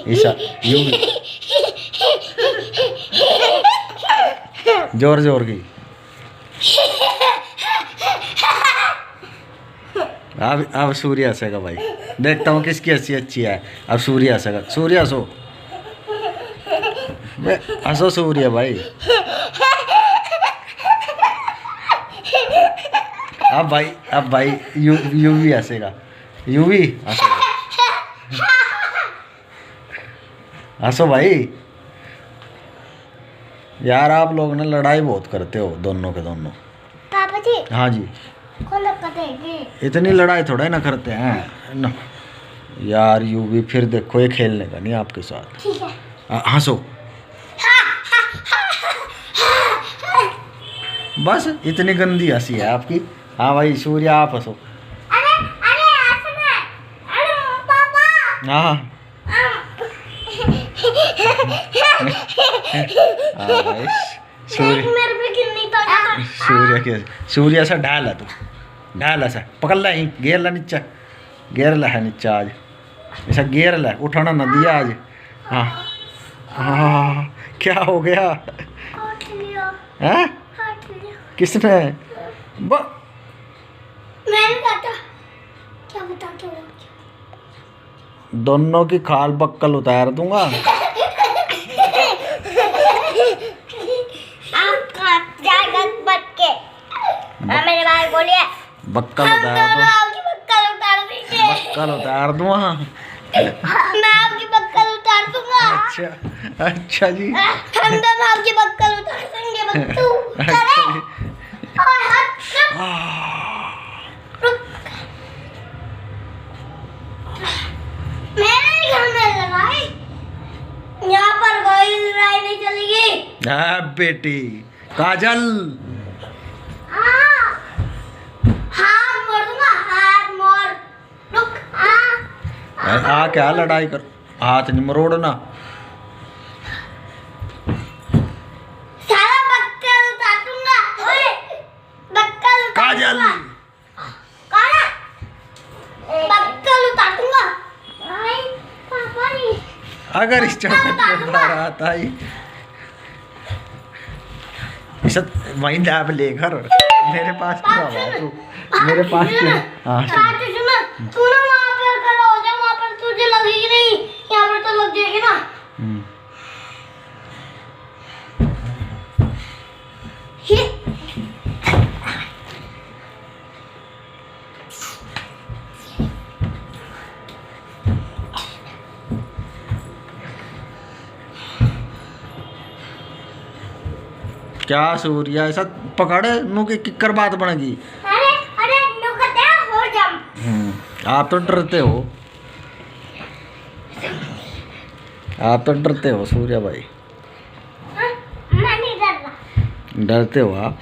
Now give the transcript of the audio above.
ऐसा यूं भी जोर जोर की। अब सूर्य हंसेगा भाई, देखता हूँ किसकी हंसी अच्छी है। अब सूर्य हंसेगा, सूर्य हंसो, हंसो सूर्य भाई। अब भाई यू भी हंसेगा, यू भी हंसेगा। हंसो भाई। यार आप लोग ना लड़ाई बहुत करते हो दोनों के दोनों। पापा जी। हाँ जी। कौन करेंगे? इतनी लड़ाई थोड़ा ना करते हैं ना यार। यू भी फिर देखो, ये खेलने का नहीं आपके साथ। ठीक है। हंसो बस, इतनी गंदी हंसी है आपकी। हाँ भाई सूर्य आप हंसो। अरे अरे हंसना। अरे पापा। हाँ भाई सूर्य, मेरे पे कितनी तो सूर्य के सूर्य सा ढाल है तू, ढाल ऐसा पकड़ ला, ही गेर ला नीचा, गेर ला है नीचा आज, ऐसा गेर ला, उठाना न दिया आज। हाँ हाँ क्या हो गया? काट लिया। हैं? काट लिया। किसने? मैंने काटा। क्या बताते हो? दोनों की खाल बक्कल उतार दूंगा। आप काट जाएगा बच के। मेरे भाई बोलिए बक्कल उतार दूँ, आपकी बक्कल उतार देंगे। बक्कल उतार दूँ। हाँ मैं आपकी बक्कल उतार दूंगा। अच्छा अच्छा जी। हम दोनों आपकी बक्कल उतार देंगे बच्चू। अच्छा जी। और हाथ रुक। मेरे घर में लड़ाई, यहाँ पर कोई लड़ाई नहीं चलेगी। हाँ बेटी काजल। हाँ हाथ मोड़ दूंगा, हाथ मोड़। रुक। आ क्या लड़ाई कर, हाथ नहीं मरोड़ना। सारा बक्कल उतार दूंगा। ओए बक्कल उतार काजल दूंगा। कौन है? बक्कल उतार दूंगा। भाई पापा नहीं। अगर इस चौकट पे बाहर आता ही वहीं दाब लेकर मेरे पास क्यों आवा तू, मेरे पास क्यों? हाँ सुनो, तू ना वहाँ पर खड़ा हो जा, वहाँ पर तुझे लगेगी नहीं, यहाँ पर तो लग जाएगी ना। ये क्या सूर्य ऐसा पकड़ नू की किक्कर बात बनेगी। अरे अरे नुकते हो जम। आप तो डरते हो, आप तो डरते हो सूर्या भाई। मैं नहीं डर रहा। डरते हो आप।